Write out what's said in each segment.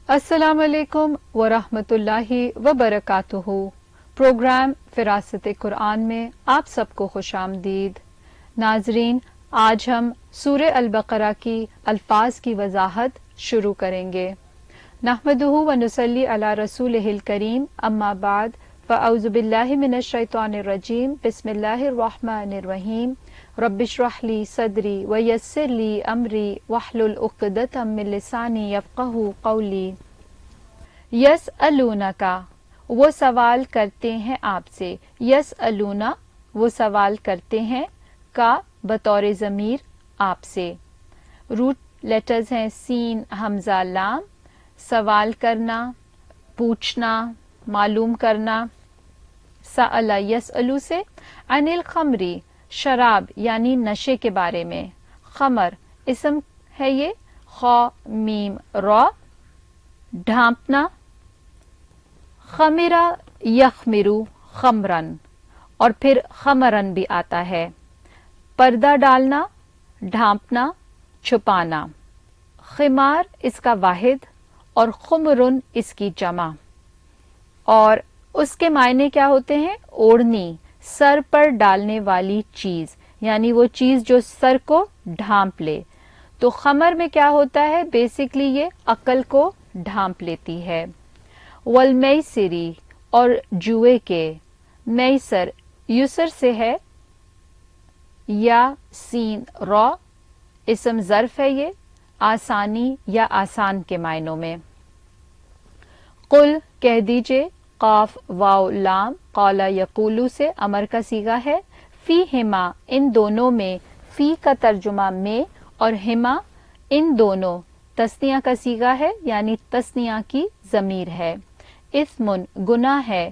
السلام علیکم ورحمۃ اللہ وبرکاتہ۔ پروگرام فراست قرآن میں آپ سب کو خوش آمدید۔ ناظرین، آج ہم سورہ البقرہ کی الفاظ کی وضاحت شروع کریں گے۔ نحمدہ ونصلی علی رسولہ الکریم، اما بعد، فاعوذ باللہ من الشیطان الرجیم، بسم اللہ الرحمن الرحیم۔ رب اشرح لی صدری ویسر لی امری واحلل عقدۃ من لسانی یفقہوا قولی۔ یسألونک، وہ سوال کرتے ہیں آپ سے۔ یسألونا، وہ سوال کرتے ہیں، کا بطور ضمیر آپ سے۔ روٹ لیٹرز ہیں سین، حمزہ، لام۔ سوال کرنا، پوچھنا، معلوم کرنا۔ سأل یسألو سے عن الخمری، شراب یعنی نشے کے بارے میں۔ خمر اسم ہے یہ، خا میم را، ڈھانپنا۔ خمرہ یخمرو خمرن، اور پھر خمرن بھی آتا ہے۔ پردہ ڈالنا، ڈھانپنا، چھپانا۔ خمار اس کا واحد اور خمرن اس کی جمع، اور اس کے معنی کیا ہوتے ہیں؟ اوڑھنی، سر پر ڈالنے والی چیز، یعنی وہ چیز جو سر کو ڈھانپ لے۔ تو خمر میں کیا ہوتا ہے؟ بیسکلی یہ عقل کو ڈھانپ لیتی ہے۔ والمیسری، اور جوئے کے۔ میسر یسر سے ہے، یا سین را، اسم ظرف ہے یہ، آسانی یا آسان کے معنوں میں۔ قل، کہہ دیجئے۔ قاف واو لام، قال یقولو سے امر کا صیغہ ہے۔ فیہما، ان دونوں میں۔ فی کا ترجمہ میں، اور ہما ان دونوں تثنیہ کا صیغہ ہے، یعنی تثنیہ کی ضمیر ہے۔ اثمن، گناہ ہے۔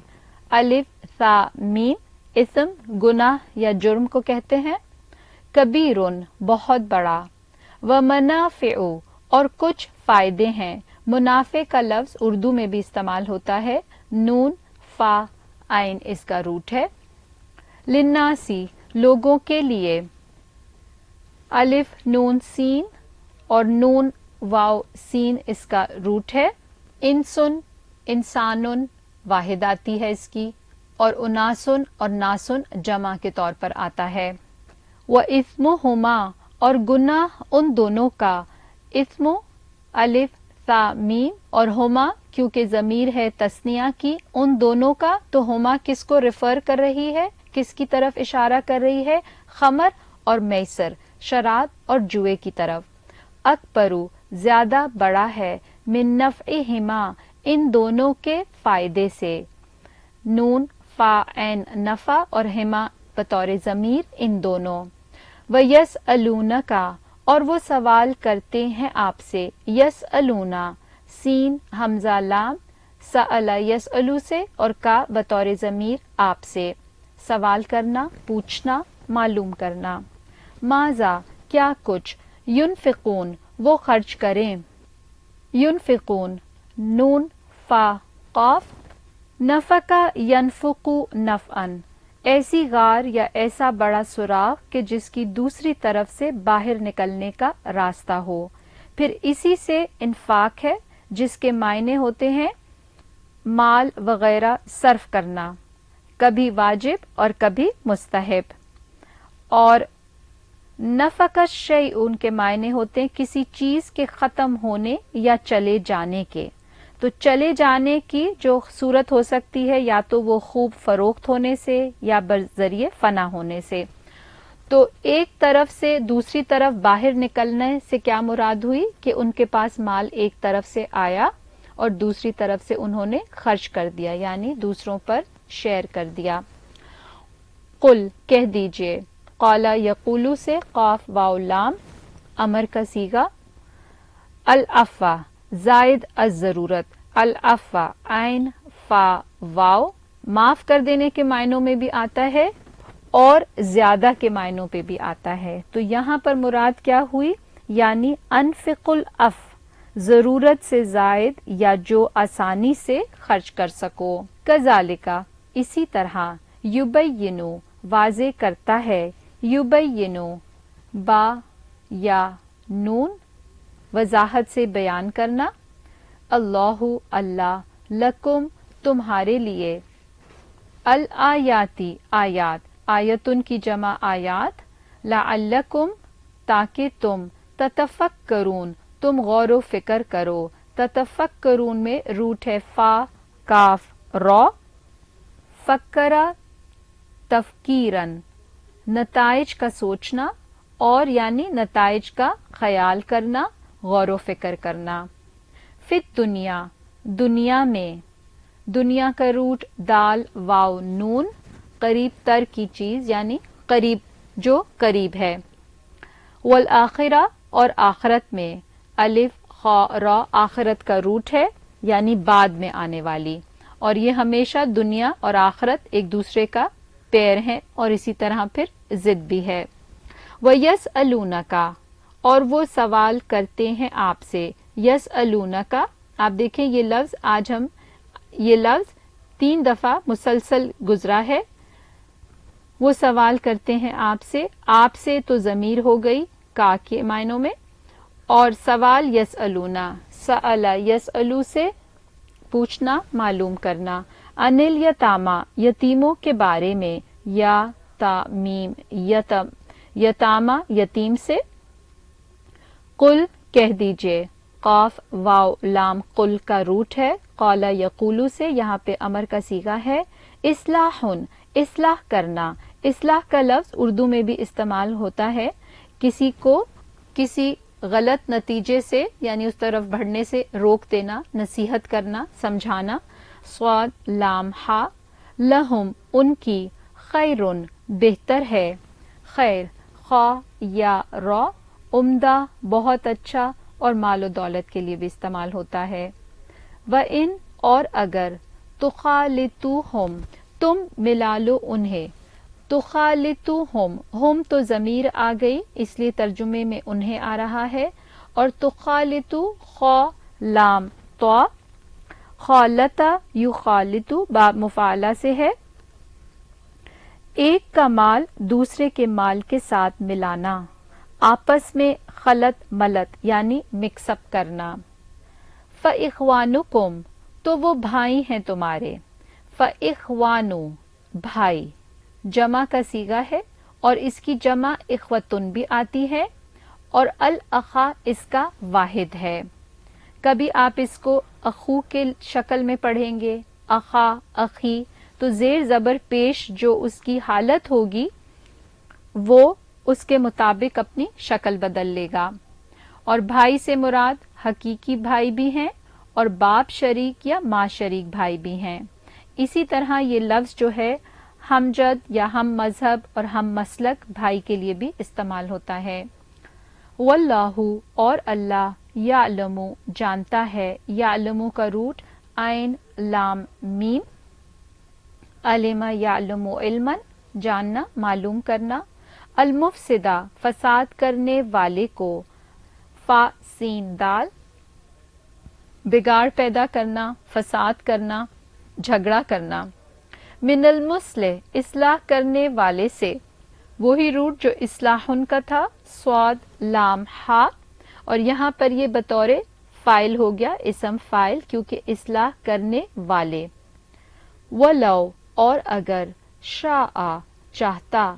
الف ثا میم، اسم گناہ یا جرم کو کہتے ہیں۔ کبیرن، بہت بڑا۔ ومنافع، اور کچھ فائدے ہیں۔ منافع کا لفظ اردو میں بھی استعمال ہوتا ہے۔ نون فا عین اس کا روٹ ہے۔ للناسی، لوگوں کے لیے۔ الف نون سین اور نون واو سین اس کا روٹ ہے۔ انسن، انسانن واحد آتی ہے اس کی، اور اناسن اور ناسن جمع کے طور پر آتا ہے۔ وَإِثْمُهُمَا، اور گناہ ان دونوں کا۔ اثم الف ثا میم، اور ہما کیونکہ ضمیر ہے تثنیہ کی، ان دونوں کا، تو ہما کس کو ریفر کر رہی ہے؟ کس کی طرف اشارہ کر رہی ہے؟ خمر اور میسر، شراب اور جوئے کی طرف۔ اکبرو، زیادہ بڑا ہے۔ من نفعہما، ان دونوں کے فائدے سے۔ نون فا عین نفع اور ہما بطور ضمیر ان دونوں۔ وَيَسْأَلُونَكَ، اور وہ سوال کرتے ہیں آپ سے۔ یسألونا، سین حمزہ لام، سأل یسألو سے، اور کا بطور ضمیر آپ سے۔ سوال کرنا، پوچھنا، معلوم کرنا۔ ماذا، کیا کچھ۔ ینفقون، وہ خرچ کریں۔ ینفقون، نون فا قاف۔ نفقہ ینفق نفعن، ایسی غار یا ایسا بڑا سوراخ کہ جس کی دوسری طرف سے باہر نکلنے کا راستہ ہو۔ پھر اسی سے انفاق ہے، جس کے معنی ہوتے ہیں مال وغیرہ صرف کرنا، کبھی واجب اور کبھی مستحب۔ اور نفق الشیء کے معنی ہوتے ہیں کسی چیز کے ختم ہونے یا چلے جانے کے۔ تو چلے جانے کی جو صورت ہو سکتی ہے، یا تو وہ خوب فروخت ہونے سے یا بذریعے فنا ہونے سے۔ تو ایک طرف سے دوسری طرف باہر نکلنے سے کیا مراد ہوئی؟ کہ ان کے پاس مال ایک طرف سے آیا اور دوسری طرف سے انہوں نے خرچ کر دیا، یعنی دوسروں پر شیئر کر دیا۔ قل، کہہ دیجئے۔ قال یقولو سے قاف واو لام، امر کا صیغہ۔ العفو، زائد الضرورت۔ العفو عین فا واو، معاف کر دینے کے معنوں میں بھی آتا ہے اور زیادہ کے معنوں پہ بھی آتا ہے۔ تو یہاں پر مراد کیا ہوئی؟ یعنی انفق العفو، ضرورت سے زائد یا جو آسانی سے خرچ کر سکو۔ کذالک، اسی طرح۔ یبینو، واضح کرتا ہے۔ یبینو، با یا نون، وضاحت سے بیان کرنا۔ اللہ اللہ لکم تمہارے لیے الآیاتی آیات آیتن کی جمع آیات لعلکم تاکہ تم تتفکرون تم غور و فکر کرو تتفکرون میں روٹ ہے فا کاف را فکرا تفکیرن نتائج کا سوچنا اور یعنی نتائج کا خیال کرنا غور و فکر کرنا فی دنیا دنیا میں دنیا کا روٹ دال واو نون قریب تر کی چیز یعنی قریب جو قریب ہے والآخرہ اور آخرت میں الف خا را آخرت کا روٹ ہے یعنی بعد میں آنے والی اور یہ ہمیشہ دنیا اور آخرت ایک دوسرے کا پیر ہیں اور اسی طرح پھر ضد بھی ہے وَيَسْأَلُونَكَ اور وہ سوال کرتے ہیں آپ سے یسألونک آپ دیکھیں یہ لفظ آج ہم یہ لفظ 3 دفعہ مسلسل گزرا ہے وہ سوال کرتے ہیں آپ سے تو ضمیر ہو گئی کا کے معنوں میں اور سوال یسألونا سأل یسألو سے پوچھنا معلوم کرنا انل یتاما یتیموں کے بارے میں یا تامیم یتاما یتیم سے قل کہہ دیجئے قاف واو لام قل کا روٹ ہے قال یقولو سے یہاں پہ امر کا صیغہ ہے اصلاحن اصلاح کرنا اصلاح کا لفظ اردو میں بھی استعمال ہوتا ہے کسی کو کسی غلط نتیجے سے یعنی اس طرف بڑھنے سے روک دینا نصیحت کرنا سمجھانا صاد لام ہا لہم ان کی خیرن بہتر ہے خیر خا یا را عمدہ بہت اچھا اور مال و دولت کے لیے بھی استعمال ہوتا ہے وَإِن اور اگر تُخَالِطُوهُمْ تم ملا لو انہیں تُخَالِطُوهُمْ ہم تو ضمیر آ گئی اس لیے ترجمے میں انہیں آ رہا ہے اور تُخَالِطُ خا لام طا خالطہ یخالطو باب مفعلہ سے ہے ایک کا مال دوسرے کے مال کے ساتھ ملانا آپس میں خلط ملت یعنی مکس اپ کرنا فَإِخْوَانُكُمْ تو وہ بھائی ہیں تمہارے فَإِخْوَانُ بھائی جمع کا صیغہ ہے اور اس کی جمع اخوتن بھی آتی ہے اور الاخا اس کا واحد ہے کبھی آپ اس کو اخو کے شکل میں پڑھیں گے اخا اخی تو زیر زبر پیش جو اس کی حالت ہوگی وہ اس کے مطابق اپنی شکل بدل لے گا اور بھائی سے مراد حقیقی بھائی بھی ہیں اور باپ شریک یا ماں شریک بھائی بھی ہیں اسی طرح یہ لفظ جو ہے ہم جد یا ہم مذہب اور ہم مسلک بھائی کے لیے بھی استعمال ہوتا ہے واللہ اور اللہ یعلم جانتا ہے یعلم کا روٹ عین لام میم علم یعلم علما جاننا معلوم کرنا المفسدہ فساد کرنے والے کو فا سین دال بگاڑ پیدا کرنا فساد کرنا جھگڑا کرنا من المصلح اصلاح کرنے والے سے وہی روٹ جو اصلاحن کا تھا صاد لام ہا اور یہاں پر یہ بطور فائل ہو گیا اسم فائل کیونکہ اصلاح کرنے والے ولو اور اگر شاء چاہتا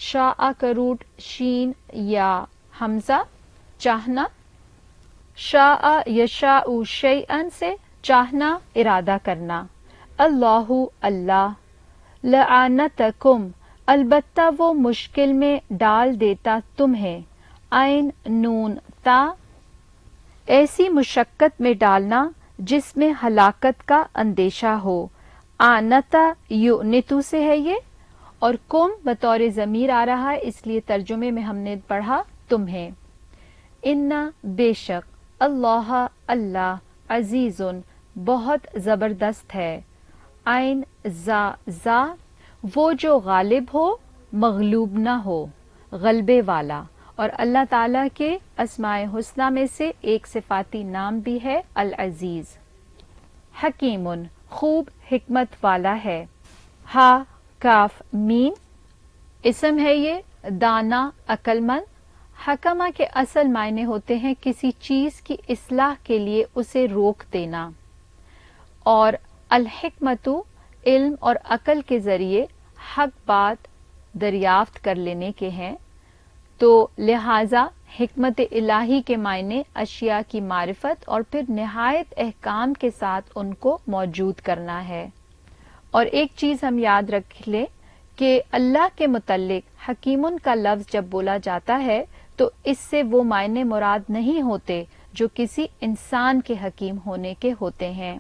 شاء کا روٹ شین یا حمزہ چاہنا شاء یشاء شیئا سے چاہنا ارادہ کرنا اللہ اللہ لعنتکم البتہ وہ مشکل میں ڈال دیتا تمہیں عین نون تا ایسی مشقت میں ڈالنا جس میں ہلاکت کا اندیشہ ہو آنتا یؤنتو سے ہے یہ اور کم بطور ضمیر آ رہا ہے اس لیے ترجمے میں ہم نے پڑھا تمہیں انا بے شک اللہ اللہ عزیز بہت زبردست ہے عین زا وہ جو غالب ہو مغلوب نہ ہو غلبے والا اور اللہ تعالیٰ کے اسماء حسنہ میں سے ایک صفاتی نام بھی ہے العزیز حکیم خوب حکمت والا ہے ہا کاف میم اسم ہے یہ دانا عقل مند حکمہ کے اصل معنی ہوتے ہیں کسی چیز کی اصلاح کے لیے اسے روک دینا، اور الحکمت علم اور عقل کے ذریعے حق بات دریافت کر لینے کے ہیں، تو لہٰذا حکمت الہی کے معنی اشیاء کی معرفت اور پھر نہایت احکام کے ساتھ ان کو موجود کرنا ہے۔ اور ایک چیز ہم یاد رکھ لیں کہ اللہ کے متعلق حکیمن کا لفظ جب بولا جاتا ہے تو اس سے وہ معنی مراد نہیں ہوتے جو کسی انسان کے حکیم ہونے کے ہوتے ہیں۔